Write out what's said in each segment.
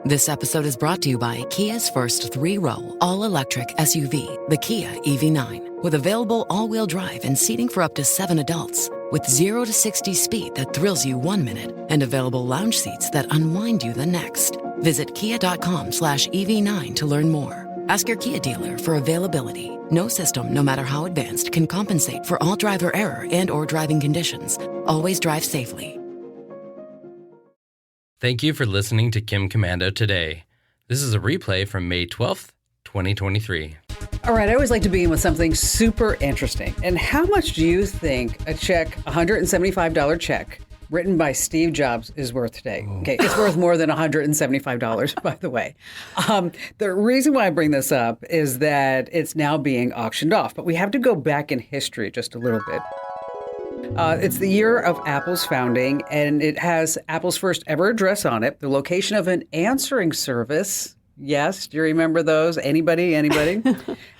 This episode is brought to you by Kia's first 3-row, all-electric SUV, the Kia EV9, with available all-wheel drive and seating for up to 7 adults. With 0 to 60 speed that thrills you 1 minute and available lounge seats that unwind you the next. Visit kia.com/EV9 to learn more. Ask your Kia dealer for availability. No system, no matter how advanced, can compensate for all driver error and or driving conditions. Always drive safely. Thank you for listening to Kim Commando Today. This is a replay from May 12th, 2023. All right, I always like to begin with something super interesting. And how much do you think a check, $175 check, written by Steve Jobs is worth today? Okay, it's worth more than $175, by the way. The reason why I bring this up is that it's now being auctioned off. But we have to go back in history just a little bit. It's the year of Apple's founding, and it has Apple's first ever address on it, the location of an answering service. Yes, do you remember those? Anybody? And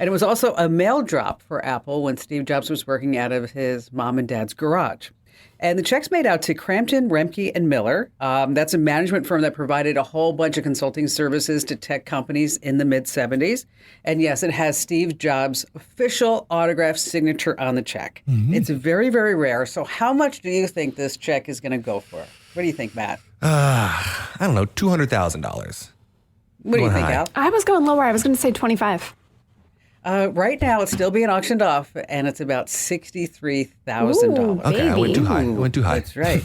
it was also a mail drop for Apple when Steve Jobs was working out of his mom and dad's garage. And the check's made out to Crampton, Remke, and Miller. That's a management firm that provided a whole bunch of consulting services to tech companies in the mid-'70s. And yes, it has Steve Jobs' official autographed signature on the check. Mm-hmm. It's very, very rare. So how much do you think this check is going to go for? What do you think, Matt? I don't know, $200,000. What do you think, Al? I was going lower. I was going to say 25. Right now, it's still being auctioned off, and it's about $63,000. Okay, I went too high. That's right.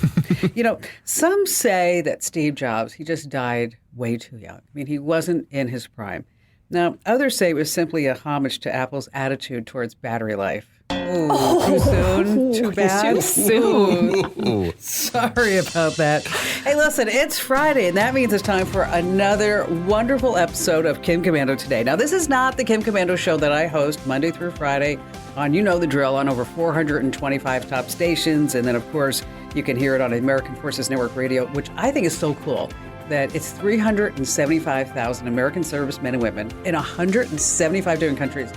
Some say that Steve Jobs, he just died way too young. I mean, he wasn't in his prime. Now, others say it was simply a homage to Apple's attitude towards battery life. Ooh, too soon? Too bad? Too soon. Ooh. Sorry about that. Hey, listen, it's Friday, and that means it's time for another wonderful episode of Kim Commando Today. Now, this is not the Kim Commando show that I host Monday through Friday on, you know the drill, on over 425 top stations. And then, of course, you can hear it on American Forces Network Radio, which I think is so cool that it's 375,000 American servicemen and women in 175 different countries.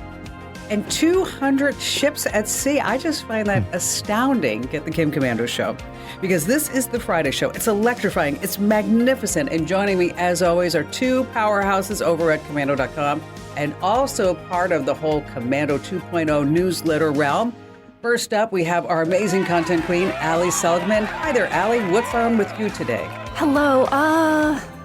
And 200 ships at sea. I just find that astounding at the Kim Commando Show, because this is the Friday show. It's electrifying. It's magnificent. And joining me, as always, are two powerhouses over at commando.com and also part of the whole Commando 2.0 newsletter realm. First up, we have our amazing content queen, Allie Seligman. Hi there, Allie. What's on with you today? Hello.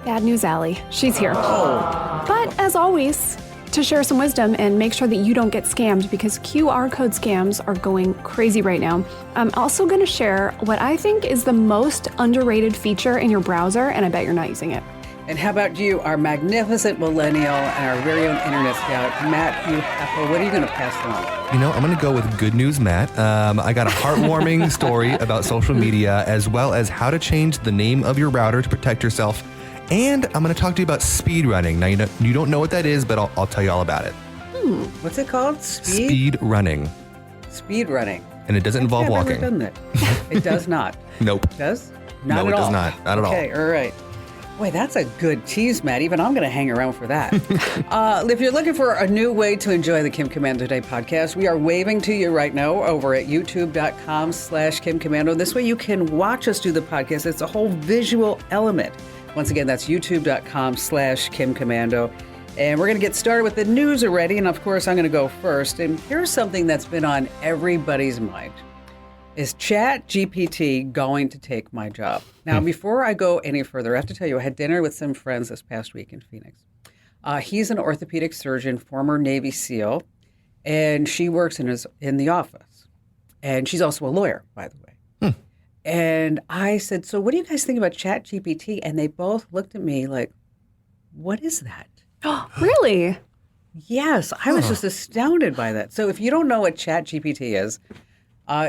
Bad news, Allie. She's here. Oh. But as always, to share some wisdom and make sure that you don't get scammed, because QR code scams are going crazy right now. I'm also going to share what I think is the most underrated feature in your browser, and I bet you're not using it. And how about you, our magnificent millennial and our very own internet scout, Matt Uhappo? What are you going to pass along? I'm going to go with good news, Matt. I got a heartwarming story about social media, as well as how to change the name of your router to protect yourself. And I'm going to talk to you about speed running. Now, you don't know what that is, but I'll tell you all about it. What's it called? Speed running. Speed running. And it doesn't involve walking. I've never done that. It does not. Nope. It does? Not no, at it all. does not. Not at all. Okay, all right. Boy, that's a good tease, Matt. Even I'm going to hang around for that. If you're looking for a new way to enjoy the Kim Commando Today podcast, we are waving to you right now over at youtube.com/Kim Commando. This way you can watch us do the podcast. It's a whole visual element. Once again, that's youtube.com/Kim Commando. And we're going to get started with the news already. And of course, I'm going to go first. And here's something that's been on everybody's mind. Is ChatGPT going to take my job? Now, before I go any further, I have to tell you, I had dinner with some friends this past week in Phoenix. He's an orthopedic surgeon, former Navy SEAL, and she works in the office. And she's also a lawyer, by the way. And I said, so what do you guys think about ChatGPT? And they both looked at me like, what is that? Oh, really? Yes, I was just astounded by that. So if you don't know what ChatGPT is,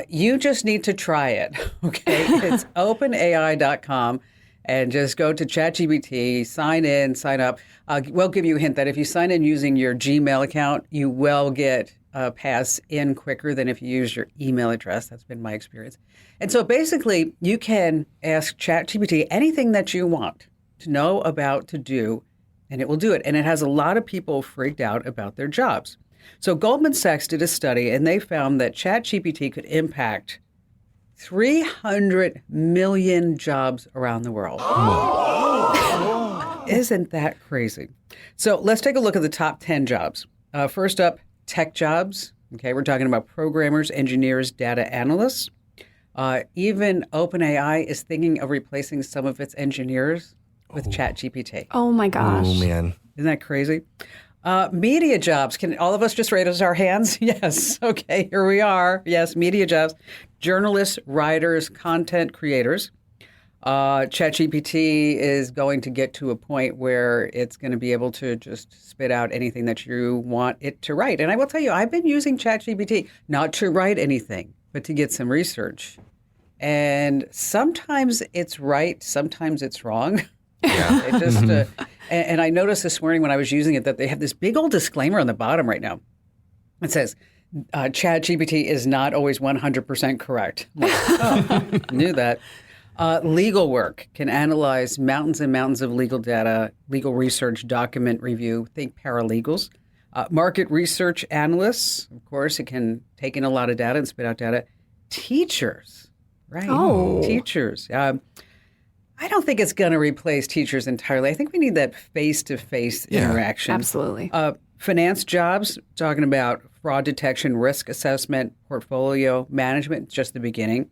you just need to try it, okay? It's openai.com, and just go to ChatGPT, sign in, sign up. We'll give you a hint that if you sign in using your Gmail account, you will get pass in quicker than if you use your email address. That's been my experience. And so basically, you can ask ChatGPT anything that you want to know about, to do, and it will do it. And it has a lot of people freaked out about their jobs. So Goldman Sachs did a study, and they found that ChatGPT could impact 300 million jobs around the world. Isn't that crazy? So let's take a look at the top 10 jobs. First up, tech jobs. Okay, we're talking about programmers, engineers, data analysts. Even OpenAI is thinking of replacing some of its engineers with ChatGPT. Oh my gosh. Oh, man. Isn't that crazy? Media jobs. Can all of us just raise our hands? Yes. Okay, here we are. Yes, media jobs. Journalists, writers, content creators. ChatGPT is going to get to a point where it's going to be able to just spit out anything that you want it to write. And I will tell you, I've been using ChatGPT not to write anything, but to get some research. And sometimes it's right, sometimes it's wrong. Yeah. It just, and I noticed this morning when I was using it that they have this big old disclaimer on the bottom right now. It says, ChatGPT is not always 100% correct. I'm like, oh, knew that. Legal work can analyze mountains and mountains of legal data, legal research, document review, think paralegals. Market research analysts, of course, it can take in a lot of data and spit out data. Teachers, right? Oh. Teachers. I don't think it's going to replace teachers entirely. I think we need that face-to-face interaction. Absolutely. Finance jobs, talking about fraud detection, risk assessment, portfolio management, just the beginning.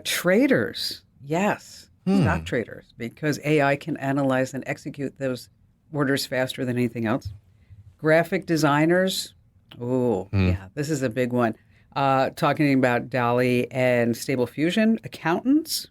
Traders, yes, stock traders, because AI can analyze and execute those orders faster than anything else. Graphic designers, yeah, this is a big one. Talking about DALL-E and Stable Diffusion. Accountants.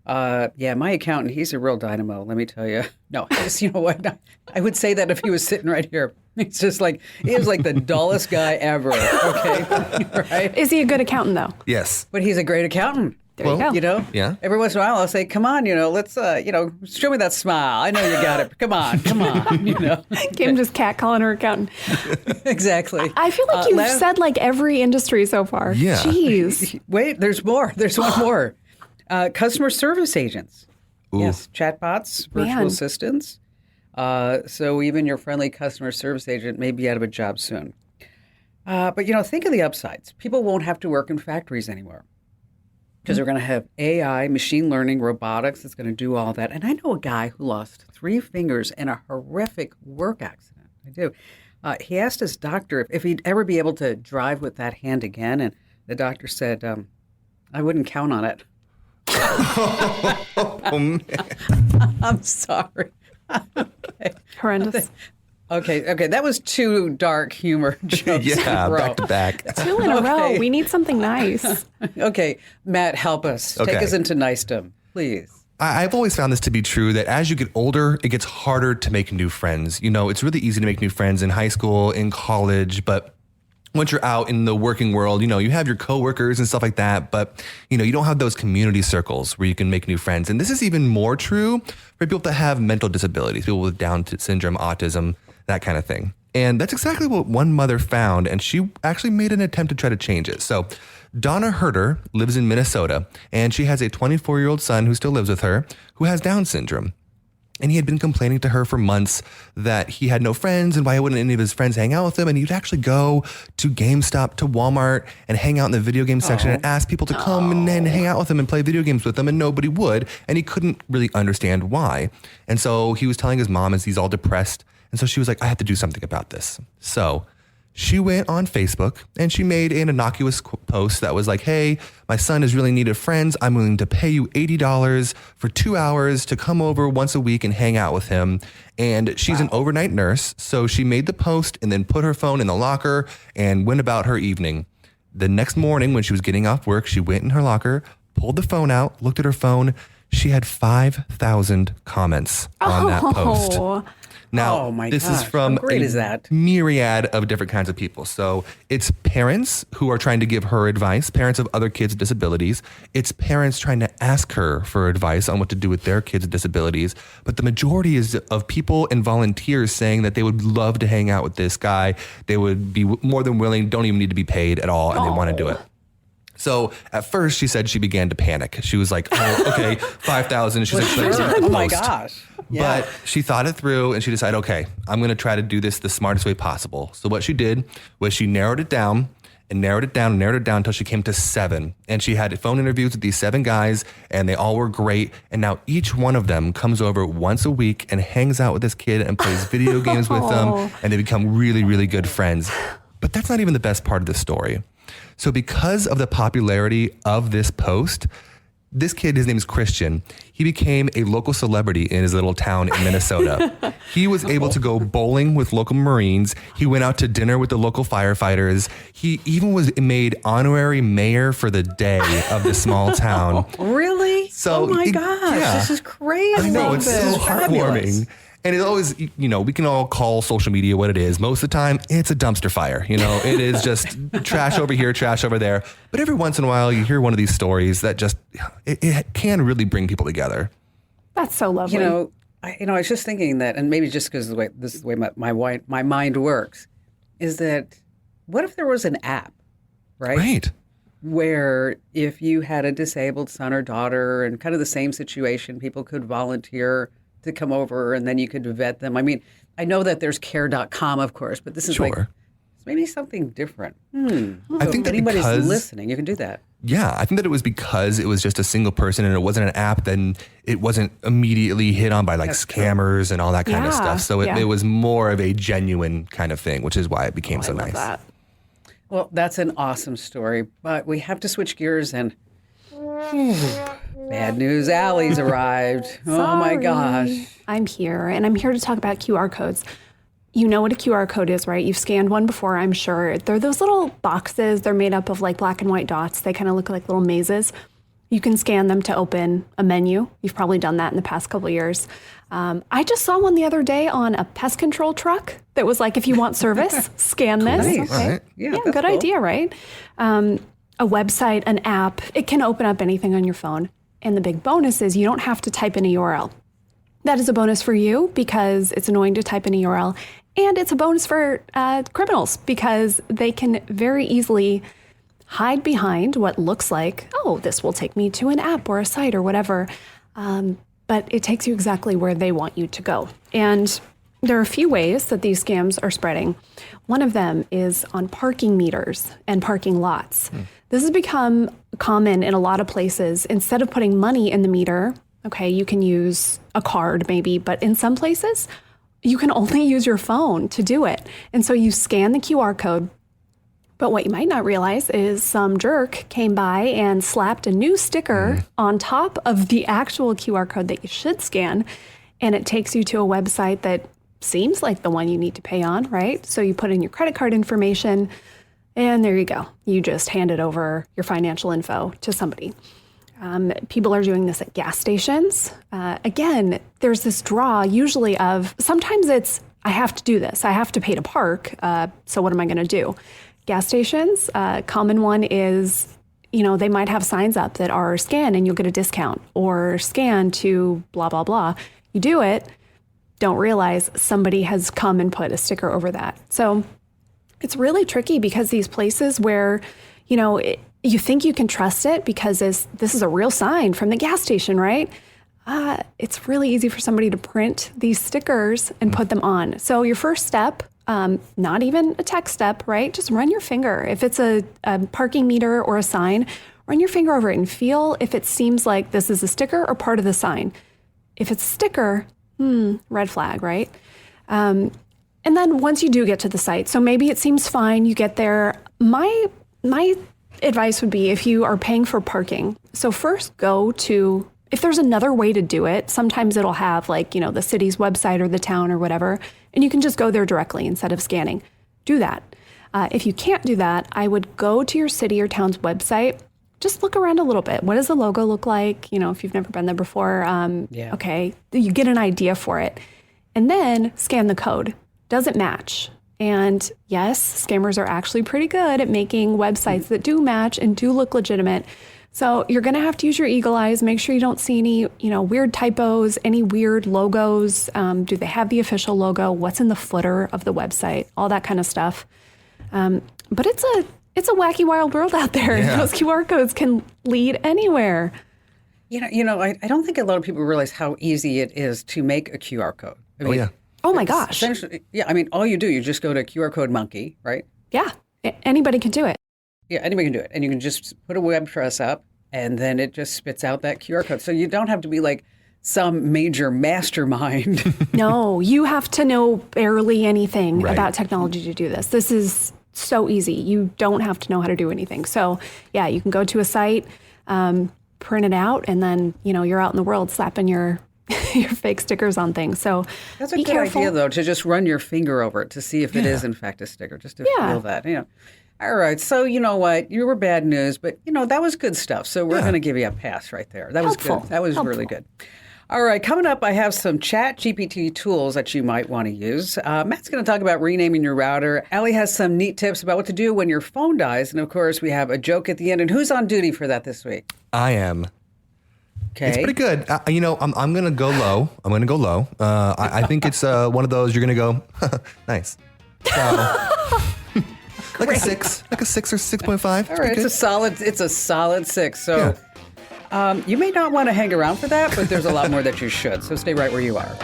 Yeah, my accountant, he's a real dynamo, let me tell you. No, you know what? I would say that if he was sitting right here. It's just like, he was like the dullest guy ever, okay? Right? Is he a good accountant, though? Yes. But he's a great accountant. There you go. You know? Yeah. Every once in a while, I'll say, come on, let's, show me that smile. I know you got it. Come on, Kim just catcalling her accountant. Exactly. I feel like you've said like every industry so far. Yeah. Jeez. Wait, there's more. There's one more. Customer service agents. Ooh. Yes, chatbots, virtual assistants. So even your friendly customer service agent may be out of a job soon. But, think of the upsides. People won't have to work in factories anymore because they're going to have AI, machine learning, robotics that's going to do all that. And I know a guy who lost 3 fingers in a horrific work accident. I do. He asked his doctor if he'd ever be able to drive with that hand again. And the doctor said, I wouldn't count on it. Oh, man. I'm sorry. Okay. Horrendous. Okay. That was 2 dark humor jokes Yeah, in a row. back to back. 2 in a row. We need something nice. Okay, Matt, help us. Okay. Take us into nicedom, please. I've always found this to be true that as you get older, it gets harder to make new friends. It's really easy to make new friends in high school, in college, but once you're out in the working world, you have your coworkers and stuff like that, but you don't have those community circles where you can make new friends. And this is even more true for people that have mental disabilities, people with Down syndrome, autism, that kind of thing. And that's exactly what one mother found, and she actually made an attempt to try to change it. So Donna Herder lives in Minnesota, and she has a 24-year-old son who still lives with her who has Down syndrome. And he had been complaining to her for months that he had no friends and why wouldn't any of his friends hang out with him. And he'd actually go to GameStop, to Walmart, and hang out in the video game section and ask people to come and then hang out with him and play video games with them, and nobody would. And he couldn't really understand why. And so he was telling his mom as he's all depressed. And so she was like, I have to do something about this. So she went on Facebook and she made an innocuous post that was like, hey, my son is really in need of friends. I'm willing to pay you $80 for 2 hours to come over once a week and hang out with him. And she's an overnight nurse. So she made the post and then put her phone in the locker and went about her evening. The next morning when she was getting off work, she went in her locker, pulled the phone out, looked at her phone. She had 5,000 comments on that post. Now, Oh my this gosh, is from how great a is that? myriad of different kinds of people. So it's parents who are trying to give her advice, parents of other kids with disabilities. It's parents trying to ask her for advice on what to do with their kids with disabilities. But the majority is of people and volunteers saying that they would love to hang out with this guy. They would be more than willing, don't even need to be paid at all, and they want to do it. So at first she said she began to panic. She was like, oh, okay, 5,000. She's like, Oh my gosh. Yeah. But she thought it through and she decided, okay, I'm going to try to do this the smartest way possible. So what she did was she narrowed it down and narrowed it down until she came to 7. And she had phone interviews with these 7 guys, and they all were great. And now each one of them comes over once a week and hangs out with this kid and plays video games with them, and they become really, really good friends. But that's not even the best part of the story. So because of the popularity of this post, this kid, his name is Christian, he became a local celebrity in his little town in Minnesota. He was able to go bowling with local Marines. He went out to dinner with the local firefighters. He even was made honorary mayor for the day of the small town. Really? So oh my gosh, this is crazy. I know, it's so Fabulous. heartwarming. And it's always, we can all call social media what it is. Most of the time, it's a dumpster fire. It is just trash over here, trash over there. But every once in a while, you hear one of these stories that just, it can really bring people together. That's so lovely. I was just thinking that, and maybe just because this is the way my mind works, is that what if there was an app, right? Right. Where if you had a disabled son or daughter and kind of the same situation, people could volunteer to come over and then you could vet them. I mean, I know that there's care.com, of course, but this is like maybe something different. I think that anybody's because listening, you can do that. Yeah, I think that it was because it was just a single person and it wasn't an app, then it wasn't immediately hit on by scammers and all that kind of stuff. So it was more of a genuine kind of thing, which is why it became so nice. That. Well, that's an awesome story, but we have to switch gears and bad news Allie's arrived. Oh my gosh. I'm here, and I'm here to talk about QR codes. You know what a QR code is, right? You've scanned one before, I'm sure. They're those little boxes. They're made up of black and white dots. They kind of look like little mazes. You can scan them to open a menu. You've probably done that in the past couple of years. I just saw one the other day on a pest control truck that was like, if you want service, scan this. Nice. Okay. Right. Yeah, Good cool. idea, right? A website, an app, it can open up anything on your phone. And the big bonus is you don't have to type in a URL. That is a bonus for you because it's annoying to type in a URL. And it's a bonus for criminals because they can very easily hide behind what looks like, oh, this will take me to an app or a site or whatever. But it takes you exactly where they want you to go. And there are a few ways that these scams are spreading. One of them is on parking meters and parking lots. This has become common in a lot of places. Instead of putting money in the meter, okay, you can use a card maybe, but in some places, you can only use your phone to do it. And so you scan the QR code. But what you might not realize is some jerk came by and slapped a new sticker on top of the actual QR code that you should scan. And it takes you to a website that seems like the one you need to pay on, right? So you put in your credit card information and there you go. You just handed over your financial info to somebody. People are doing this at gas stations. Again, there's this draw usually of, sometimes it's, I have to do this. I have to pay to park. So what am I going to do? Gas stations, common one is, they might have signs up that are scan and you'll get a discount or scan to blah, blah, blah. You do it, don't realize somebody has come and put a sticker over that. So it's really tricky because these places where, you think you can trust it because this is a real sign from the gas station, right? It's really easy for somebody to print these stickers and put them on. So your first step, not even a tech step, right? Just run your finger. If it's a parking meter or a sign, run your finger over it and feel if it seems like this is a sticker or part of the sign. If it's a sticker, red flag, right? And then once you do get to the site, so maybe it seems fine, you get there. My advice would be if you are paying for parking, so first go to, if there's another way to do it, sometimes it'll have the city's website or the town or whatever, and you can just go there directly instead of scanning. Do that. If you can't do that, I would go to your city or town's website, just look around a little bit. What does the logo look like? If you've never been there before, okay, you get an idea for it. And then scan the code. Does it match? And yes, scammers are actually pretty good at making websites that do match and do look legitimate. So you're going to have to use your eagle eyes. Make sure you don't see any, weird typos, any weird logos. Do they have the official logo? What's in the footer of the website? All that kind of stuff. But it's a wacky, wild world out there. Yeah. Those QR codes can lead anywhere. I don't think a lot of people realize how easy it is to make a QR code. Oh my gosh. Essentially, all you do, you just go to QR code monkey, right? Yeah. Anybody can do it. Yeah, anybody can do it. And you can just put a web address up, and then it just spits out that QR code. So you don't have to be like some major mastermind. No, you have to know barely anything Right. about technology to do this. This is so easy. You don't have to know how to do anything. So yeah, you can go to a site, print it out, and then you're out in the world slapping your your fake stickers on things. So That's a be good careful. idea, though, to just run your finger over it to see if it is, in fact, a sticker, just to feel that. All right. So you know what? You were bad news, but, that was good stuff. So we're going to give you a pass right there. That was Helpful. good. That was really Helpful. good. All right. Coming up, I have some ChatGPT tools that you might want to use. Matt's going to talk about renaming your router. Allie has some neat tips about what to do when your phone dies. And, of course, we have a joke at the end. And who's on duty for that this week? I am. Okay. It's pretty good. I'm going to go low. I think it's one of those you're going to go, nice. So, like a 6 or 6.5. All right. It's a solid 6. So you may not want to hang around for that, but there's a lot more that you should. So stay right where you are.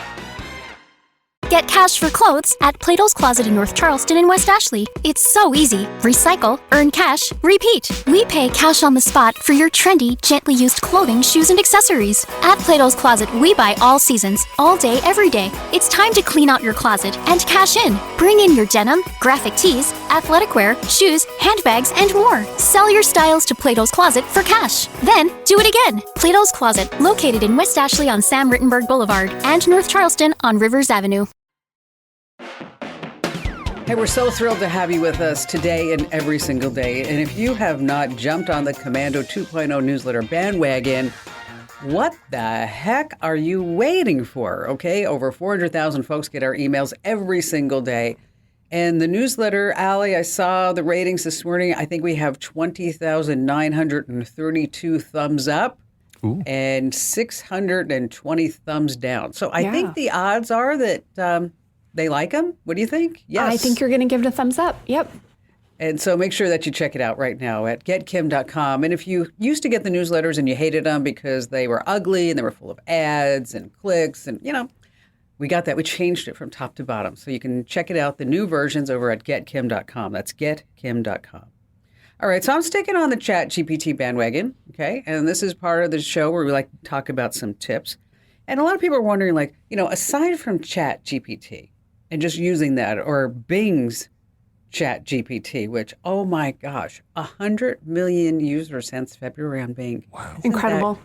Get cash for clothes at Plato's Closet in North Charleston and West Ashley. It's so easy. Recycle, earn cash, repeat. We pay cash on the spot for your trendy, gently used clothing, shoes, and accessories. At Plato's Closet, we buy all seasons, all day, every day. It's time to clean out your closet and cash in. Bring in your denim, graphic tees, athletic wear, shoes, handbags, and more. Sell your styles to Plato's Closet for cash. Then do it again. Plato's Closet, located in West Ashley on Sam Rittenberg Boulevard and North Charleston on Rivers Avenue. Hey, we're so thrilled to have you with us today and every single day. And if you have not jumped on the Commando 2.0 newsletter bandwagon, what the heck are you waiting for? Okay, over 400,000 folks get our emails every single day. And the newsletter, Allie, I saw the ratings this morning. I think we have 20,932 thumbs up. Ooh. And 620 thumbs down. So I think the odds are that they like them. What do you think? Yes. I think you're going to give it a thumbs up. Yep. And so make sure that you check it out right now at getkim.com. And if you used to get the newsletters and you hated them because they were ugly and they were full of ads and clicks and, we got that. We changed it from top to bottom. So you can check it out, the new versions over at getkim.com. That's getkim.com. All right, so I'm sticking on the ChatGPT bandwagon, okay? And this is part of the show where we like to talk about some tips. And a lot of people are wondering, aside from ChatGPT and just using that, or Bing's ChatGPT, which, oh my gosh, 100 million users since February on Bing. Wow. Isn't Incredible.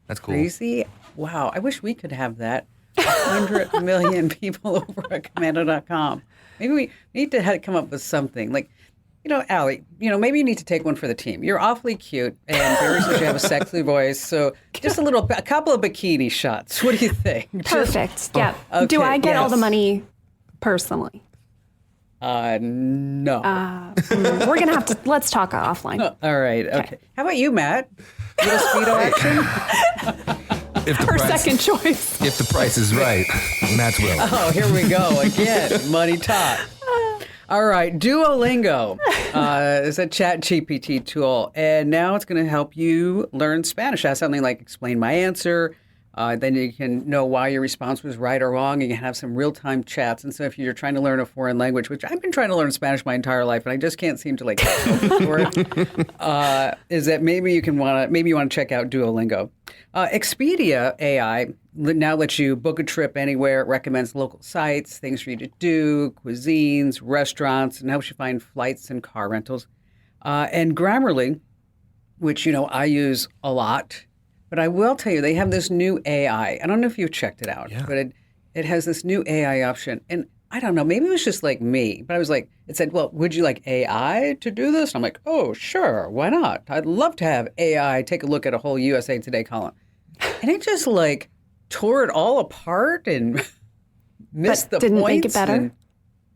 That's cool. Crazy. Wow, I wish we could have that. 100 million people over at commando.com. Maybe we need to come up with something like, Allie, maybe you need to take one for the team. You're awfully cute, and Barry says you have a sexy voice. So just a couple of bikini shots. What do you think? Perfect. Yeah. okay, Do I get all the yes. money personally? No. We're going to have to, let's talk offline. All right. Okay. How about you, Matt? Little speedo action? If the Our price, second choice. If the price is right, Matt's will. Oh, here we go again. Money talk. All right, Duolingo is a ChatGPT tool, and now it's going to help you learn Spanish. That's something like explain my answer. Then you can know why your response was right or wrong, and you can have some real-time chats. And so if you're trying to learn a foreign language, which I've been trying to learn Spanish my entire life, and I just can't seem to go for it, is that maybe you want to check out Duolingo. Expedia AI now lets you book a trip anywhere. It recommends local sites, things for you to do, cuisines, restaurants, and helps you find flights and car rentals. And Grammarly, which, I use a lot. But I will tell you, they have this new AI. I don't know if you've checked it out, but it has this new AI option. And I don't know, maybe it was just like me, but I was like, it said, well, would you like AI to do this? And I'm like, oh, sure, why not? I'd love to have AI take a look at a whole USA Today column. And it just tore it all apart and missed the didn't points. make it better?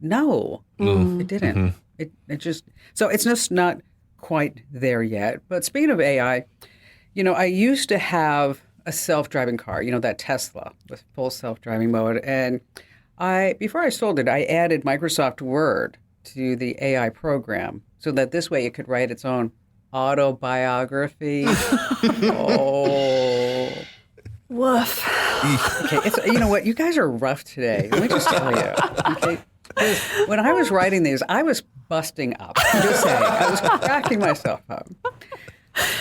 No, it didn't. It just, so it's just not quite there yet. But speaking of AI, I used to have a self-driving car, that Tesla with full self-driving mode. And before I sold it, I added Microsoft Word to the AI program so that this way it could write its own autobiography. Oh. Woof. Okay, you know what? You guys are rough today. Let me just tell you. Okay. When I was writing these, I was busting up. I'm just saying. I was cracking myself up.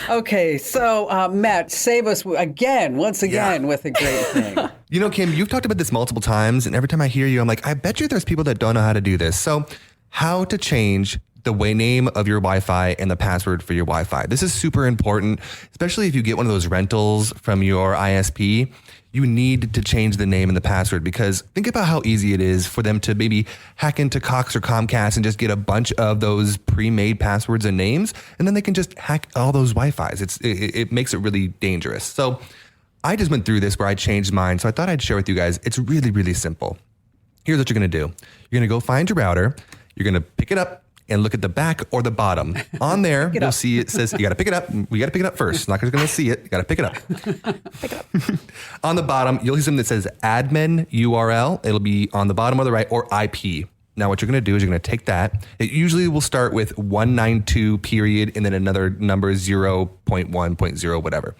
Okay, so Matt, save us once again, with a great thing. You know, Kim, you've talked about this multiple times, and every time I hear you, I'm like, I bet you there's people that don't know how to do this. So how to change the name of your Wi-Fi and the password for your Wi-Fi. This is super important, especially if you get one of those rentals from your ISP. You need to change the name and the password, because think about how easy it is for them to maybe hack into Cox or Comcast and just get a bunch of those pre-made passwords and names, and then they can just hack all those Wi-Fis. It makes it really dangerous. So I just went through this where I changed mine. So I thought I'd share with you guys. It's really, really simple. Here's what you're going to do. You're going to go find your router. You're going to pick it up and look at the back or the bottom. On there, you'll see it says, you got to pick it up. We got to pick it up first. Not just going to see it. You got to pick it up. Pick it up. On the bottom, you'll see something that says admin URL. It'll be on the bottom or the right, or IP. Now, what you're going to do is you're going to take that. It usually will start with 192 period and then another number 0.1.0, whatever.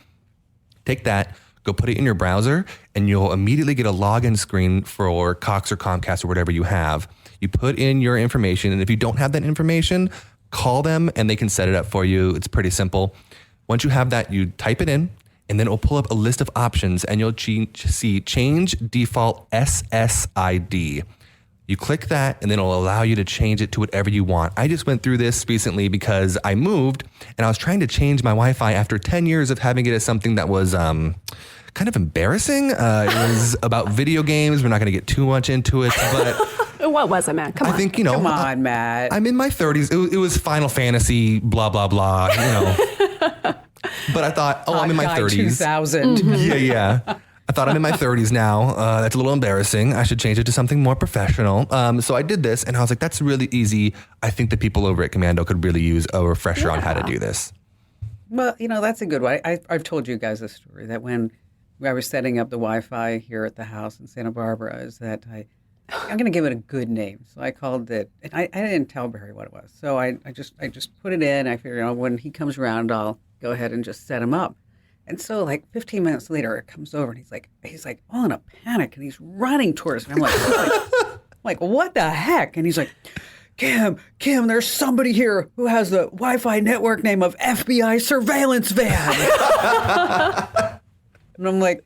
Take that, go put it in your browser, and you'll immediately get a login screen for Cox or Comcast or whatever you have. You put in your information, and if you don't have that information, call them and they can set it up for you. It's pretty simple. Once you have that, you type it in, and then it will pull up a list of options, and you'll see change default SSID. You click that, and then it'll allow you to change it to whatever you want. I just went through this recently because I moved, and I was trying to change my Wi-Fi after 10 years of having it as something that was kind of embarrassing. It was about video games. We're not going to get too much into it, but... What was it, Matt? Come on. I think, Come on, Matt. I'm in my 30s. It was Final Fantasy, blah, blah, blah, But I thought, I'm in my 30s. 2000. Yeah. I thought I'm in my 30s now. That's a little embarrassing. I should change it to something more professional. So I did this, and I was like, that's really easy. I think the people over at Commando could really use a refresher on how to do this. Well, that's a good one. I've told you guys this story, that when I was setting up the Wi-Fi here at the house in Santa Barbara, is that I'm going to give it a good name. So I called it, and I didn't tell Barry what it was. So I just put it in. I figured, when he comes around, I'll go ahead and just set him up. And so like 15 minutes later, it comes over, and he's like all in a panic, and he's running towards me. I'm like, what the heck? And he's like, Kim, there's somebody here who has the Wi-Fi network name of FBI surveillance van. And I'm like,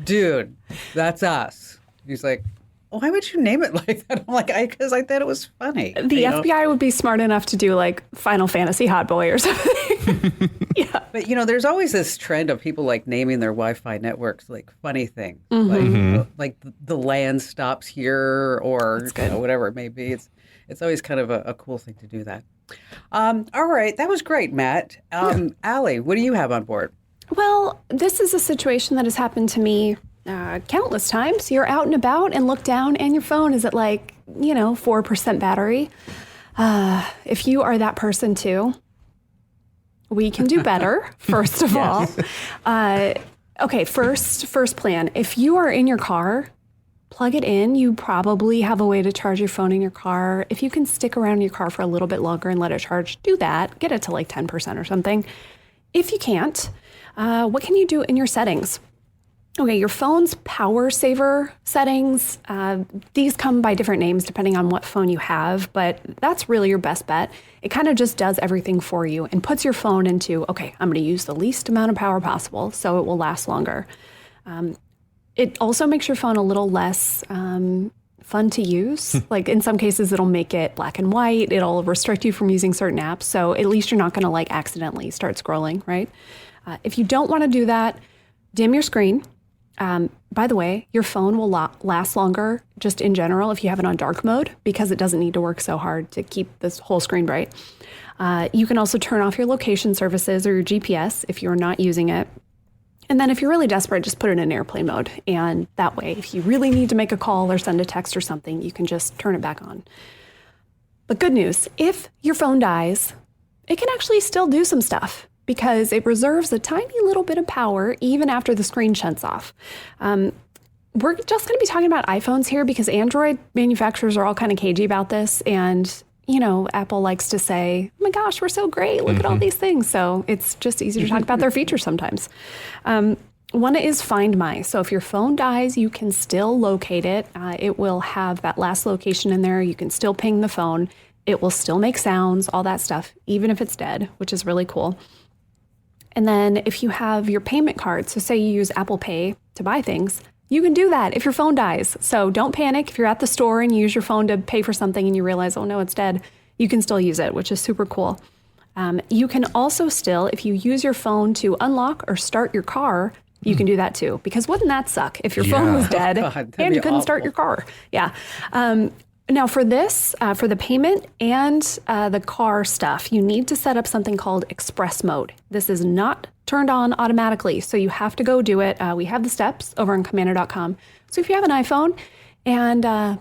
dude, that's us. He's like, why would you name it like that? I'm like, because I thought it was funny. The FBI would be smart enough to do like Final Fantasy Hot Boy or something. Yeah. But, there's always this trend of people like naming their Wi-Fi networks like funny things. Like the land stops here, or whatever it may be. It's always kind of a cool thing to do that. All right. That was great, Matt. Allie, what do you have on board? Well, this is a situation that has happened to me countless times. You're out and about and look down and your phone is at 4% battery. If you are that person too, we can do better, first of all. Okay, first plan. If you are in your car, plug it in. You probably have a way to charge your phone in your car. If you can stick around in your car for a little bit longer and let it charge, do that. Get it to 10% or something. If you can't, what can you do in your settings? Okay, your phone's power saver settings, these come by different names depending on what phone you have, but that's really your best bet. It kind of just does everything for you and puts your phone into, okay, I'm going to use the least amount of power possible so it will last longer. It also makes your phone a little less fun to use. Like in some cases, it'll make it black and white. It'll restrict you from using certain apps. So at least you're not going to accidentally start scrolling, right? If you don't want to do that, dim your screen. By the way, your phone will last longer just in general if you have it on dark mode because it doesn't need to work so hard to keep this whole screen bright. You can also turn off your location services or your GPS if you're not using it. And then if you're really desperate, just put it in airplane mode. And that way, if you really need to make a call or send a text or something, you can just turn it back on. But good news, if your phone dies, it can actually still do some stuff, because it reserves a tiny little bit of power even after the screen shuts off. We're just going to be talking about iPhones here because Android manufacturers are all kind of cagey about this. And, Apple likes to say, oh my gosh, we're so great. Look at all these things. So it's just easy to talk about their features sometimes. One is Find My. So if your phone dies, you can still locate it. It will have that last location in there. You can still ping the phone. It will still make sounds, all that stuff, even if it's dead, which is really cool. And then if you have your payment card, so say you use Apple Pay to buy things, you can do that if your phone dies. So don't panic. If you're at the store and you use your phone to pay for something and you realize, oh no, it's dead, you can still use it, which is super cool. You can also still, if you use your phone to unlock or start your car, you can do that too. Because wouldn't that suck if your phone was dead and you couldn't start your car? Yeah. Now for this, for the payment and the car stuff, you need to set up something called express mode. This is not turned on automatically, so you have to go do it. We have the steps over on commando.com. So if you have an iPhone and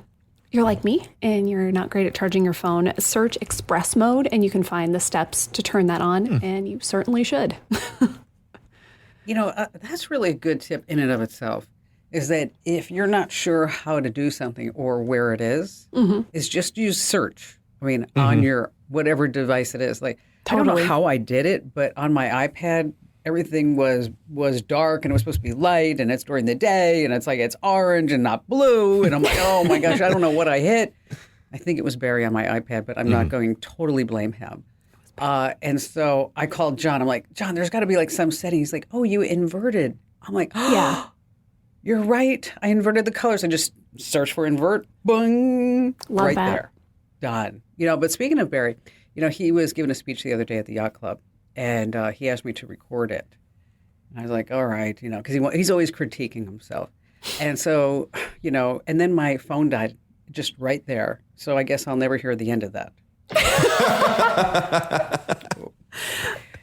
you're like me and you're not great at charging your phone, search express mode and you can find the steps to turn that on, and you certainly should. That's really a good tip in and of itself, is that if you're not sure how to do something or where it is just use search. I mean, on your whatever device it is. Like, I don't know how I did it, but on my iPad, everything was dark and it was supposed to be light, and it's during the day and it's like it's orange and not blue. And I'm like, oh my gosh, I don't know what I hit. I think it was Barry on my iPad, but I'm not going to totally blame him. And so I called John. I'm like, John, there's got to be like some setting. He's like, oh, you inverted. I'm like, oh, yeah, you're right. I inverted the colors. I just search for invert. Boom. Love right that. there. Done. But speaking of Barry, he was giving a speech the other day at the yacht club, and he asked me to record it. And I was like, all right, because he's always critiquing himself. And so, and then my phone died just right there. So I guess I'll never hear the end of that.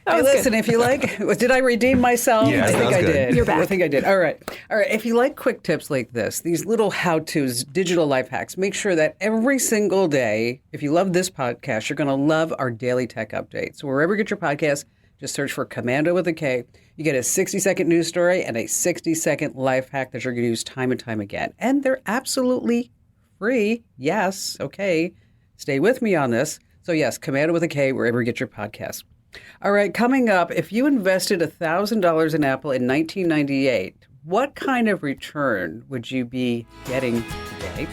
Hey, listen, if you like, did I redeem myself? Yes, I think I did. You're back. I think I did. All right. If you like quick tips like this, these little how-tos, digital life hacks, make sure that every single day, if you love this podcast, you're going to love our daily tech updates. So wherever you get your podcast, just search for Commando with a K. You get a 60-second news story and a 60-second life hack that you're going to use time and time again. And they're absolutely free. Yes. Okay. Stay with me on this. So yes, Commando with a K, wherever you get your podcast. All right, coming up, if you invested $1,000 in Apple in 1998, what kind of return would you be getting today?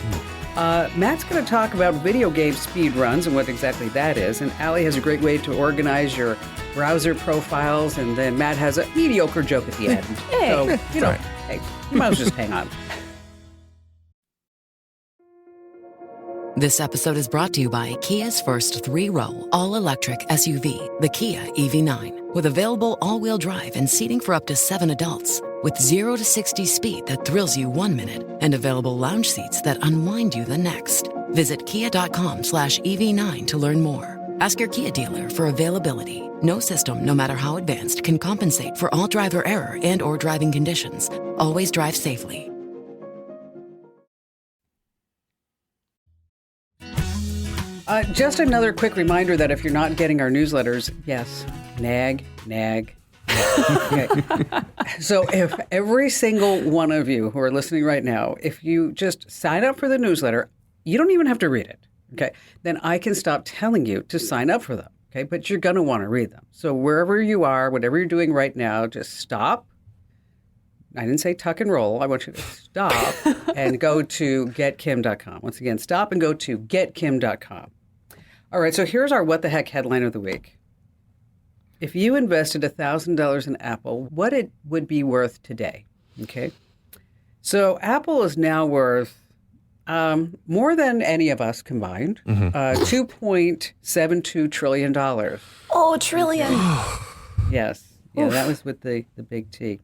Matt's going to talk about video game speed runs and what exactly that is. And Allie has a great way to organize your browser profiles. And then Matt has a mediocre joke at the end. Hey. So, hey, you might as well just hang on. This episode is brought to you by Kia's first 3-row, all-electric SUV, the Kia EV9. With available all-wheel drive and seating for up to 7 adults. With 0 to 60 speed that thrills you 1 minute and available lounge seats that unwind you the next. Visit kia.com/EV9 to learn more. Ask your Kia dealer for availability. No system, no matter how advanced, can compensate for all driver error and or driving conditions. Always drive safely. Just another quick reminder that if you're not getting our newsletters, yes, nag. Okay. So if every single one of you who are listening right now, if you just sign up for the newsletter, you don't even have to read it, okay? Then I can stop telling you to sign up for them, okay? But you're going to want to read them. So wherever you are, whatever you're doing right now, just stop. I didn't say tuck and roll. I want you to stop and go to getkim.com. Once again, stop and go to getkim.com. All right, so here's our What the Heck headline of the week. If you invested $1,000 in Apple, what it would be worth today, okay? So Apple is now worth more than any of us combined, $2.72 trillion. Oh, trillion. Yes. Yeah, that was with the big T.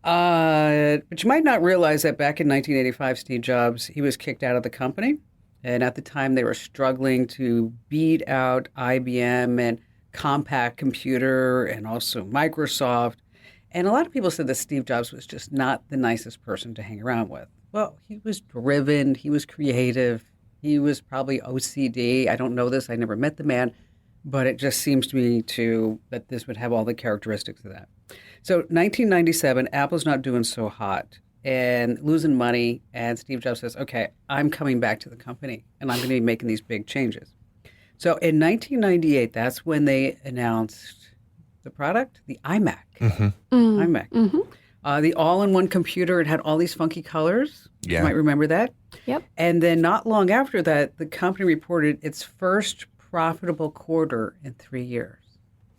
But you might not realize that back in 1985, Steve Jobs, he was kicked out of the company. And at the time, they were struggling to beat out IBM and Compaq Computer and also Microsoft. And a lot of people said that Steve Jobs was just not the nicest person to hang around with. Well, he was driven. He was creative. He was probably OCD. I don't know this. I never met the man. But it just seems to me that this would have all the characteristics of that. So 1997, Apple's not doing so hot and losing money. And Steve Jobs says, okay, I'm coming back to the company and I'm going to be making these big changes. So in 1998, that's when they announced the product, the iMac. iMac. The all-in-one computer, it had all these funky colors. Yeah. You might remember that. Yep. And then not long after that, the company reported its first profitable quarter in 3 years.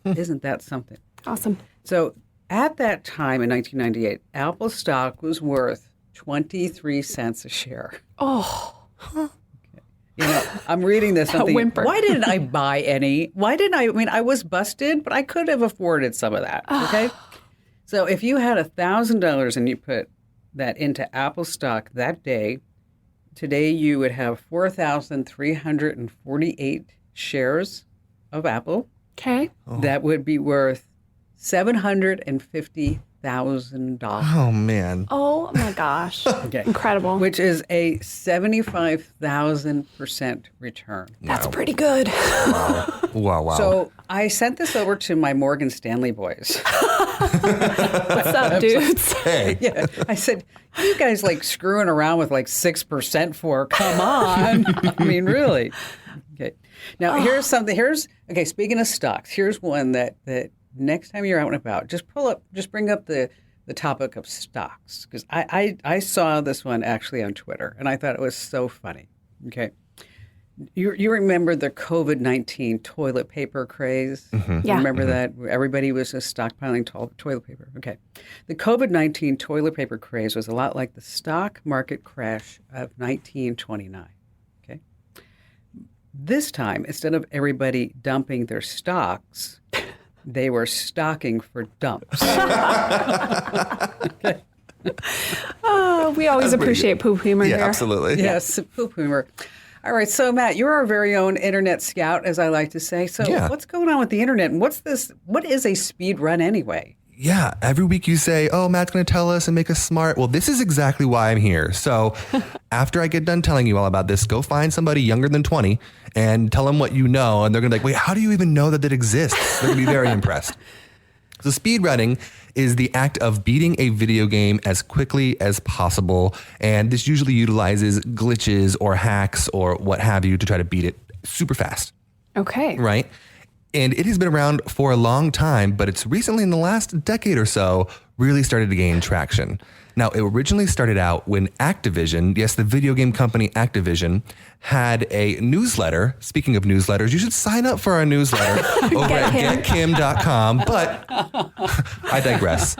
Isn't that something? Awesome. So at that time in 1998, Apple stock was worth 23 cents a share. Oh, You know, I'm reading this. I'm thinking, whimper. why didn't I buy any? Why didn't I? I mean, I was busted, but I could have afforded some of that. Okay. So if you had $1,000 and you put that into Apple stock that day, today you would have 4,348 shares of Apple. okay. That would be worth $750,000. Oh, man. Oh my gosh. Okay. Incredible. Which is a 75,000% return. That's pretty good. Wow. So I sent this over to my Morgan Stanley boys. What's up, dudes? Hey. Yeah, I said, you guys like screwing around with like 6% for? Come on. I mean, really. Okay. Now here's something. Okay. Speaking of stocks, here's one that next time you're out and about, just bring up the topic of stocks, because I saw this one actually on Twitter and I thought it was so funny. Okay. You remember the COVID-19 toilet paper craze? Yeah. Remember that? Everybody was just stockpiling toilet paper. Okay. The COVID-19 toilet paper craze was a lot like the stock market crash of 1929. Okay. This time, instead of everybody dumping their stocks, they were stocking for dumps. Okay. Oh, we always appreciate poop humor Yeah, here. absolutely. Yes, poop humor. All right, so Matt, you're our very own internet scout, as I like to say. So Yeah. what's going on with the internet, and what is a speed run anyway? Yeah, every week you say, oh, Matt's going to tell us and make us smart. Well, this is exactly why I'm here. So after I get done telling you all about this, go find somebody younger than 20 and tell them what you know. And they're going to be like, wait, how do you even know that it exists? They're going to be very impressed. So speed running is the act of beating a video game as quickly as possible. And this usually utilizes glitches or hacks or what have you to try to beat it super fast. Okay. Right? And it has been around for a long time, but it's recently in the last decade or so really started to gain traction. Now, it originally started out when Activision, yes, the video game company Activision, had a newsletter. Speaking of newsletters, you should sign up for our newsletter over at getkim.com, but I digress.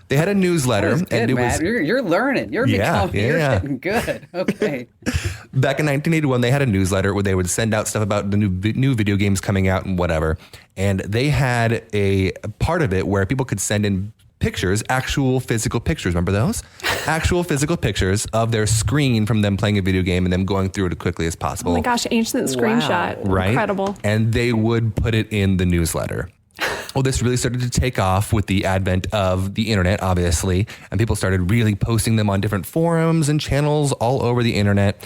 They had a newsletter. Good, and it Matt. was You're learning. You're Yeah, becoming. You're yeah. getting good. Okay. back in 1981, they had a newsletter where they would send out stuff about the new video games coming out and whatever. And they had a part of it where people could send in pictures, actual physical pictures. Remember those? Actual physical pictures of their screen from them playing a video game and them going through it as quickly as possible. Oh my gosh, ancient screenshot. Right? Incredible. And they would put it in the newsletter. Well, this really started to take off with the advent of the internet, obviously, and people started really posting them on different forums and channels all over the internet.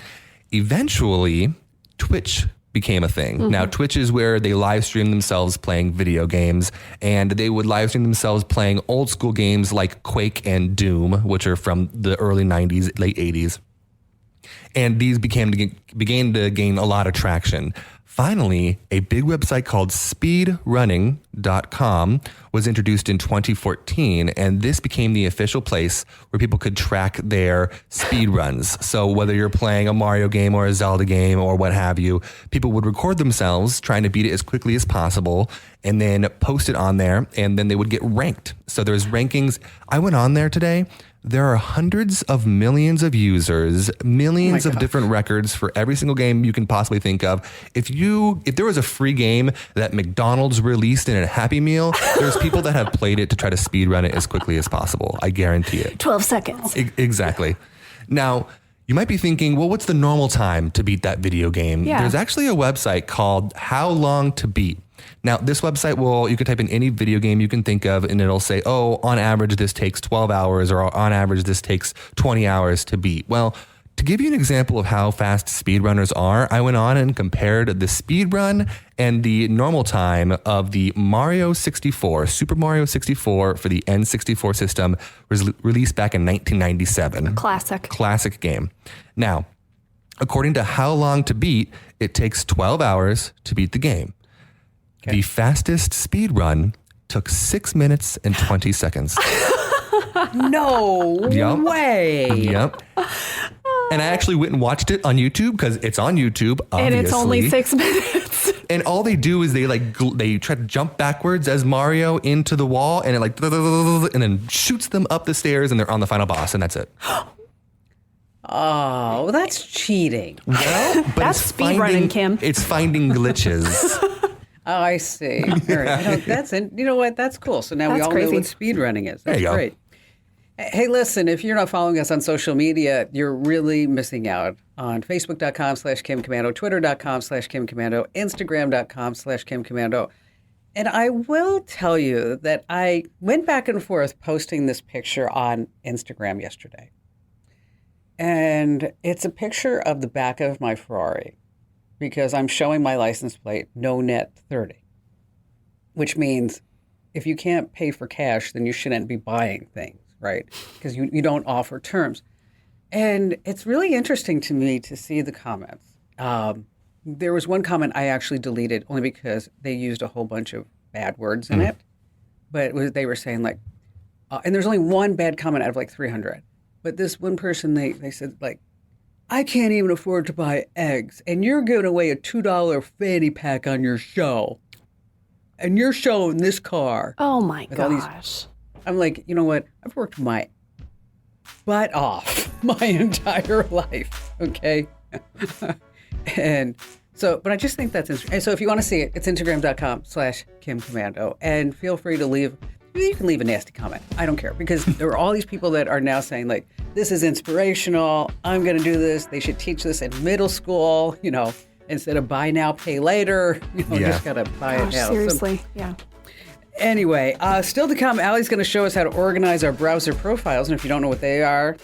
Eventually, Twitch became a thing. Now, Twitch is where they live stream themselves playing video games, and they would live stream themselves playing old school games like Quake and Doom, which are from the early 90s, late 80s. And these began to gain a lot of traction. Finally, a big website called speedrunning.com was introduced in 2014, and this became the official place where people could track their speed runs. So whether you're playing a Mario game or a Zelda game or what have you, people would record themselves trying to beat it as quickly as possible and then post it on there, and then they would get ranked. So there's rankings. I went on there today. There are hundreds of millions of users, millions of different records for every single game you can possibly think of. If there was a free game that McDonald's released in a Happy Meal, there's people that have played it to try to speed run it as quickly as possible. I guarantee it. 12 seconds. Exactly. Now, you might be thinking, well, what's the normal time to beat that video game? Yeah. There's actually a website called How Long to Beat. Now, this website you can type in any video game you can think of, and it'll say, oh, on average, this takes 12 hours, or on average, this takes 20 hours to beat. Well, to give you an example of how fast speedrunners are, I went on and compared the speed run and the normal time of the Super Mario 64 for the N64 system, was released back in 1997. Classic game. Now, according to How Long to Beat, it takes 12 hours to beat the game. The fastest speed run took 6 minutes and 20 seconds. No way. Yep. And I actually went and watched it on YouTube because it's on YouTube, obviously. And it's only 6 minutes. And all they do is they try to jump backwards as Mario into the wall, and it and then shoots them up the stairs, and they're on the final boss, and that's it. Oh, that's cheating. Well, but That's speedrunning, Kim. It's finding glitches. Oh, I see. All right. You know what? That's cool. So now we That's all crazy. know what speedrunning is. There That's you go. great. Hey, listen, if you're not following us on social media, you're really missing out on Facebook.com/KimCommando, Twitter.com/KimCommando, Instagram.com/KimCommando. And I will tell you that I went back and forth posting this picture on Instagram yesterday. And it's a picture of the back of my Ferrari because I'm showing my license plate, no net 30, which means if you can't pay for cash, then you shouldn't be buying things, right? Because you don't offer terms. And it's really interesting to me to see the comments. There was one comment I actually deleted only because they used a whole bunch of bad words in it. But they were saying like, and there's only one bad comment out of like 300. But this one person, they said, like, I can't even afford to buy eggs, and you're giving away a $2 fanny pack on your show. And you're showing this car. Oh, my with all these- gosh. I'm like, you know what? I've worked my butt off my entire life, okay? And so, but I just think that's interesting. And so if you want to see it, it's Instagram.com/KimCommando. And feel free to leave. You can leave a nasty comment. I don't care because there are all these people that are now saying like, this is inspirational. I'm going to do this. They should teach this in middle school, instead of buy now, pay later. Just got to buy it now. Seriously, yeah. Anyway, still to come, Allie's going to show us how to organize our browser profiles. And if you don't know what they are,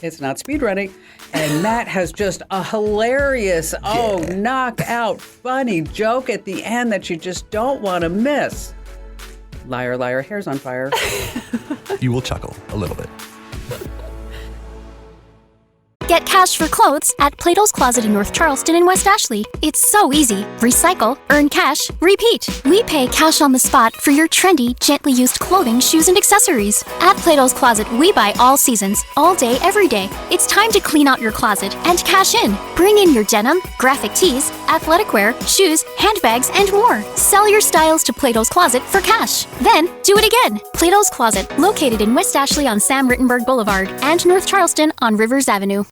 it's not speedrunning. And Matt has just a hilarious, knockout, funny joke at the end that you just don't want to miss. Liar, liar, hair's on fire. You will chuckle a little bit. Get cash for clothes at Plato's Closet in North Charleston and West Ashley. It's so easy. Recycle, earn cash, repeat. We pay cash on the spot for your trendy, gently used clothing, shoes, and accessories. At Plato's Closet, we buy all seasons, all day, every day. It's time to clean out your closet and cash in. Bring in your denim, graphic tees, athletic wear, shoes, handbags, and more. Sell your styles to Plato's Closet for cash. Then, do it again. Plato's Closet, located in West Ashley on Sam Rittenberg Boulevard and North Charleston on Rivers Avenue.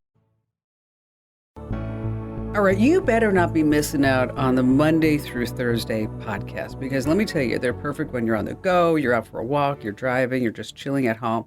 All right, you better not be missing out on the Monday through Thursday podcast because let me tell you, they're perfect when you're on the go, you're out for a walk, you're driving, you're just chilling at home.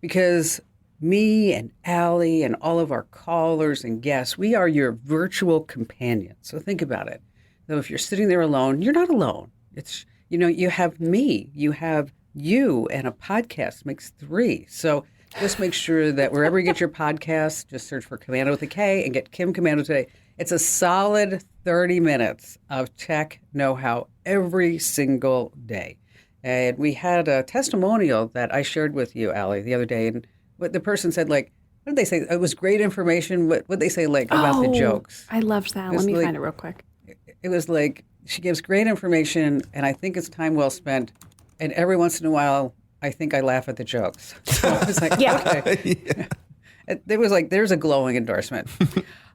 Because me and Allie and all of our callers and guests, we are your virtual companions. So think about it. So if you're sitting there alone, you're not alone. It's, you have me, you have you, and a podcast makes 3. So just make sure that wherever you get your podcast, just search for Commando with a K and get Kim Commando today. It's a solid 30 minutes of tech know-how every single day. And we had a testimonial that I shared with you, Allie, the other day. And what the person said, like, what did they say? It was great information. What did they say, like, about the jokes? I loved that. Let me find it real quick. It was like, she gives great information, and I think it's time well spent. And every once in a while, I think I laugh at the jokes. So I was like, okay. It was like, there's a glowing endorsement.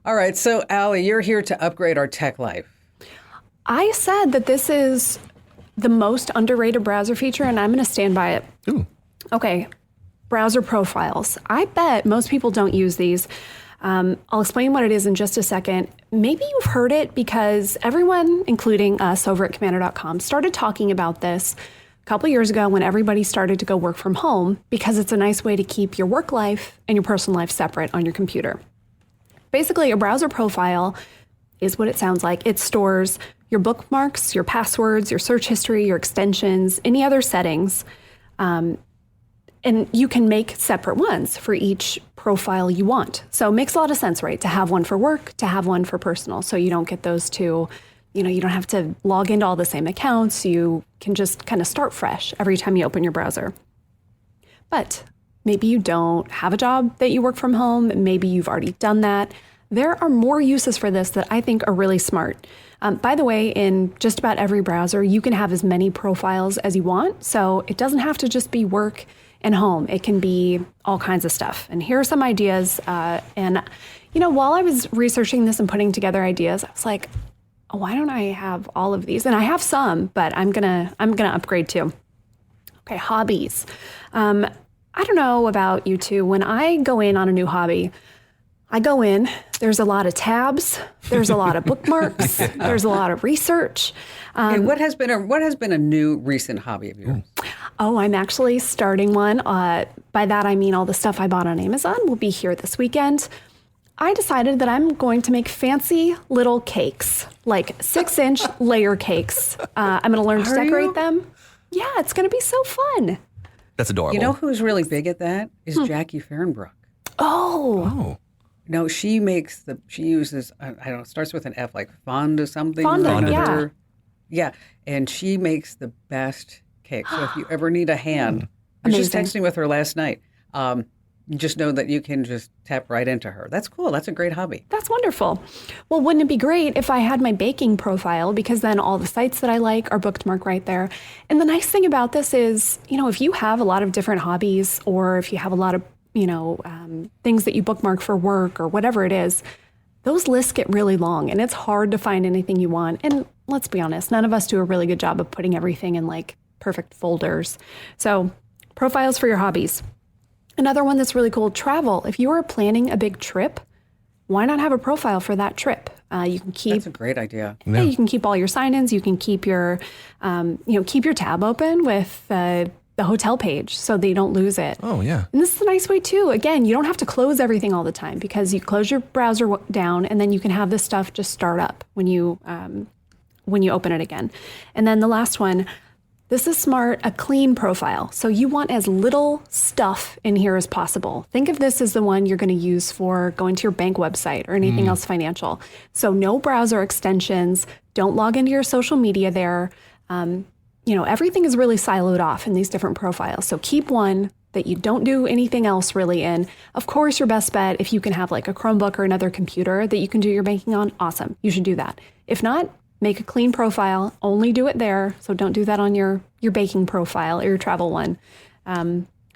All right. So, Allie, you're here to upgrade our tech life. I said that this is the most underrated browser feature, and I'm going to stand by it. Ooh. Okay. Browser profiles. I bet most people don't use these. I'll explain what it is in just a second. Maybe you've heard it because everyone, including us over at Commander.com, started talking about this a couple years ago when everybody started to go work from home because it's a nice way to keep your work life and your personal life separate on your computer. Basically, a browser profile is what it sounds like. It stores your bookmarks, your passwords, your search history, your extensions, any other settings. And you can make separate ones for each profile you want. So it makes a lot of sense, right? To have one for work, to have one for personal. So you don't get those two, you don't have to log into all the same accounts. You can just kind of start fresh every time you open your browser. But maybe you don't have a job that you work from home. Maybe you've already done that. There are more uses for this that I think are really smart. By the way, in just about every browser, you can have as many profiles as you want. So it doesn't have to just be work. and home. It can be all kinds of stuff. And here are some ideas. And while I was researching this and putting together ideas, I was like, oh, why don't I have all of these? And I have some, but I'm gonna upgrade too. Okay, hobbies. I don't know about you two. When I go in on a new hobby, there's a lot of tabs, there's a lot of bookmarks, there's a lot of research. Okay, what has been a new recent hobby of yours? Oh, I'm actually starting one. By that I mean all the stuff I bought on Amazon will be here this weekend. I decided that I'm going to make fancy little cakes, like 6-inch layer cakes. I'm going to learn to decorate them. Yeah, it's going to be so fun. That's adorable. You know who's really big at that? Is Jackie Fehrenbrook. Oh. No, she uses, I don't know, it starts with an F, like Fonda something. Fonda, yeah. Yeah, and she makes the best cake. So if you ever need a hand, I was just Amazing. texting with her last night. Just know that you can just tap right into her. That's cool. That's a great hobby. That's wonderful. Well, wouldn't it be great if I had my baking profile, because then all the sites that I like are bookmarked right there. And the nice thing about this is, if you have a lot of different hobbies, or if you have a lot of, things that you bookmark for work or whatever it is, those lists get really long and it's hard to find anything you want. And let's be honest, none of us do a really good job of putting everything in like perfect folders. So profiles for your hobbies. Another one that's really cool, travel. If you are planning a big trip, why not have a profile for that trip? You can keep. That's a great idea. Yeah, you can keep all your sign-ins. You can keep your, keep your tab open with the hotel page so that you don't lose it. Oh, yeah. And this is a nice way too. Again, you don't have to close everything all the time, because you close your browser down and then you can have this stuff just start up when you open it again. And then the last one. This is smart, a clean profile. So you want as little stuff in here as possible. Think of this as the one you're going to use for going to your bank website or anything else financial. So no browser extensions, don't log into your social media there. Everything is really siloed off in these different profiles. So keep one that you don't do anything else really in. Of course, your best bet, if you can have like a Chromebook or another computer that you can do your banking on, awesome. You should do that. If not, make a clean profile, only do it there. So don't do that on your baking profile or your travel one.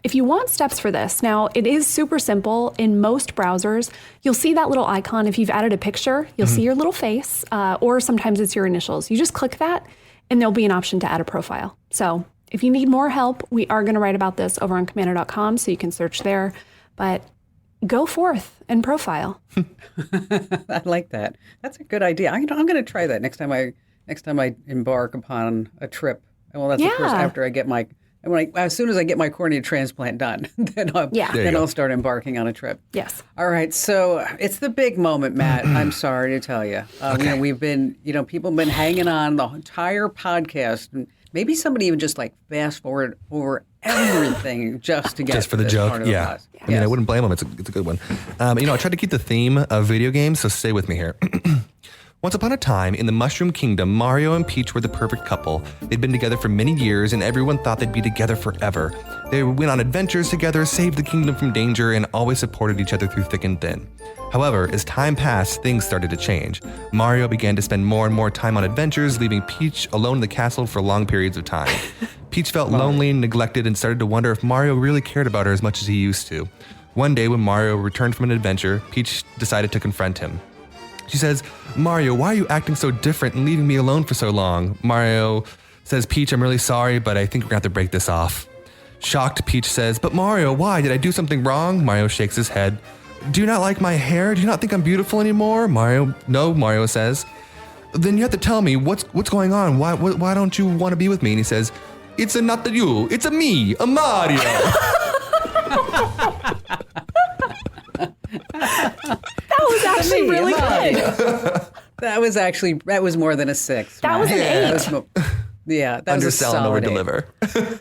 If you want steps for this, now it is super simple. In most browsers, you'll see that little icon. If you've added a picture, you'll see your little face, or sometimes it's your initials. You just click that and there'll be an option to add a profile. So if you need more help, we are going to write about this over on commando.com, so you can search there. But go forth and profile. I like that. That's a good idea. I'm going to try that next time I embark upon a trip. Well, that's of course after I get as soon as I get my cornea transplant done, then I'll start embarking on a trip. Yes. All right. So it's the big moment, Matt. I'm sorry to tell you. Okay. We've been, people have been hanging on the entire podcast, and maybe somebody even just like fast forward over everything just to get Just for to the this joke, part of the yeah. class. I mean, I wouldn't blame them. It's a good one. I tried to keep the theme of video games, so stay with me here. Once upon a time, in the Mushroom Kingdom, Mario and Peach were the perfect couple. They'd been together for many years, and everyone thought they'd be together forever. They went on adventures together, saved the kingdom from danger, and always supported each other through thick and thin. However, as time passed, things started to change. Mario began to spend more and more time on adventures, leaving Peach alone in the castle for long periods of time. Peach felt lonely and neglected and started to wonder if Mario really cared about her as much as he used to. One day, when Mario returned from an adventure, Peach decided to confront him. She says, "Mario, why are you acting so different and leaving me alone for so long?" Mario says, "Peach, I'm really sorry, but I think we're going to have to break this off." Shocked, Peach says, "But Mario, why? Did I do something wrong?" Mario shakes his head. "Do you not like my hair? Do you not think I'm beautiful anymore?" No, Mario says. "Then you have to tell me what's going on. Why don't you want to be with me?" And he says, "It's not you, it's a me, a Mario." That was actually really good. That was more than a 6. That was an 8. That was a Undersell and solid 8. over-deliver.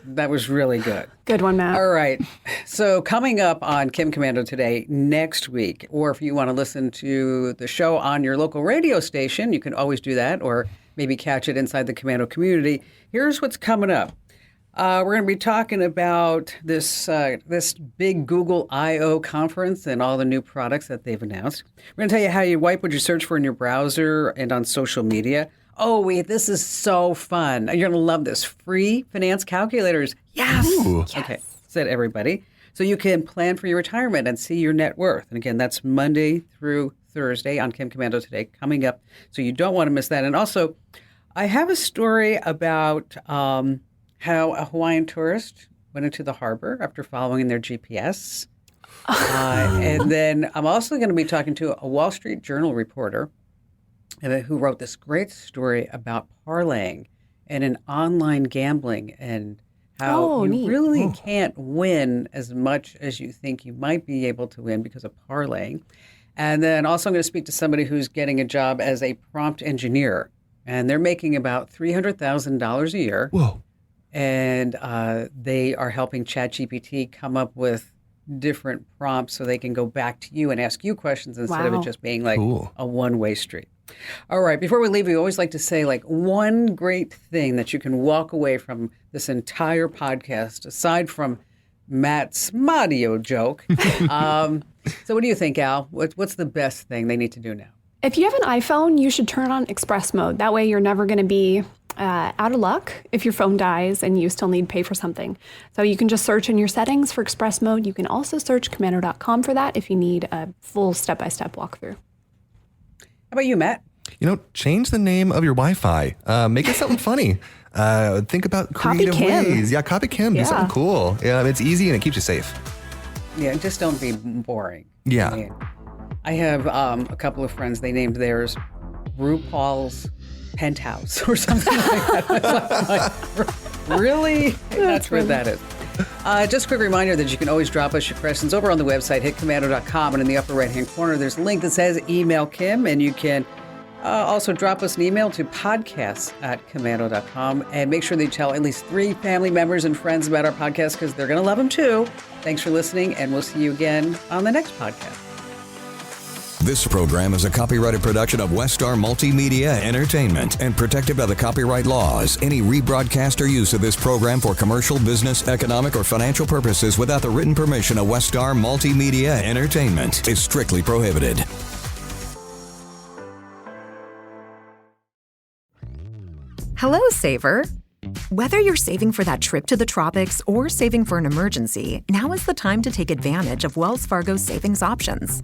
That was really good. Good one, Matt. All right. So coming up on Kim Commando Today next week, or if you want to listen to the show on your local radio station, you can always do that, or maybe catch it inside the Commando community. Here's what's coming up. We're going to be talking about this big Google I/O conference and all the new products that they've announced. We're going to tell you how you wipe what you search for in your browser and on social media. Oh, wait, this is so fun. You're going to love this. Free finance calculators. Yes. Ooh. Okay. said everybody. So you can plan for your retirement and see your net worth. And again, that's Monday through Thursday on Kim Commando Today coming up. So you don't want to miss that. And also, I have a story about how a Hawaiian tourist went into the harbor after following their GPS. And then I'm also going to be talking to a Wall Street Journal reporter who wrote this great story about parlaying and in online gambling and how you really can't win as much as you think you might be able to win because of parlaying. And then also I'm going to speak to somebody who's getting a job as a prompt engineer, and they're making about $300,000 a year. Whoa. And they are helping ChatGPT come up with different prompts so they can go back to you and ask you questions instead of it just being like a one-way street. All right, before we leave, we always like to say like one great thing that you can walk away from this entire podcast, aside from Matt's Mario joke. So what do you think, Al? What's the best thing they need to do now? If you have an iPhone, you should turn on express mode. That way you're never going to be out of luck if your phone dies and you still need to pay for something. So you can just search in your settings for express mode. You can also search commando.com for that if you need a full step-by-step walkthrough. How about you, Matt? Change the name of your Wi-Fi. Make it something funny. Think about creative ways. Yeah, copy Kim. Do something cool. Yeah, it's easy and it keeps you safe. Yeah, just don't be boring. Yeah. I have a couple of friends. They named theirs RuPaul's Penthouse or something like that. Like, really? That's what that is. Just a quick reminder that you can always drop us your questions over on the website, hitcommando.com, and in the upper right-hand corner, there's a link that says Email Kim, and you can also drop us an email to podcasts@commando.com, and make sure that you tell at least 3 family members and friends about our podcast because they're going to love them too. Thanks for listening, and we'll see you again on the next podcast. This program is a copyrighted production of Westar Multimedia Entertainment and protected by the copyright laws. Any rebroadcast or use of this program for commercial, business, economic, or financial purposes without the written permission of Westar Multimedia Entertainment is strictly prohibited. Hello, saver. Whether you're saving for that trip to the tropics or saving for an emergency, now is the time to take advantage of Wells Fargo's savings options.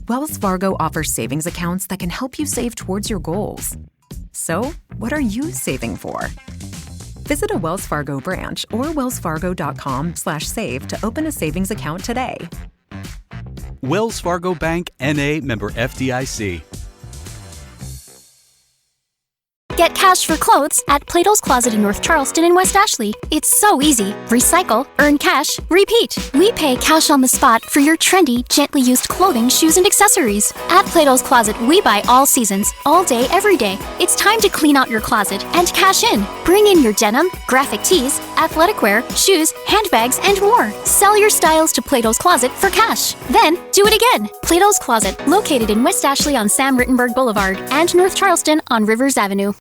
Wells Fargo offers savings accounts that can help you save towards your goals. So, what are you saving for? Visit a Wells Fargo branch or wellsfargo.com/save to open a savings account today. Wells Fargo Bank, N.A., member FDIC. Get cash for clothes at Plato's Closet in North Charleston and West Ashley. It's so easy. Recycle, earn cash, repeat. We pay cash on the spot for your trendy, gently used clothing, shoes, and accessories. At Plato's Closet, we buy all seasons, all day, every day. It's time to clean out your closet and cash in. Bring in your denim, graphic tees, athletic wear, shoes, handbags, and more. Sell your styles to Plato's Closet for cash. Then, do it again. Plato's Closet, located in West Ashley on Sam Rittenberg Boulevard and North Charleston on Rivers Avenue.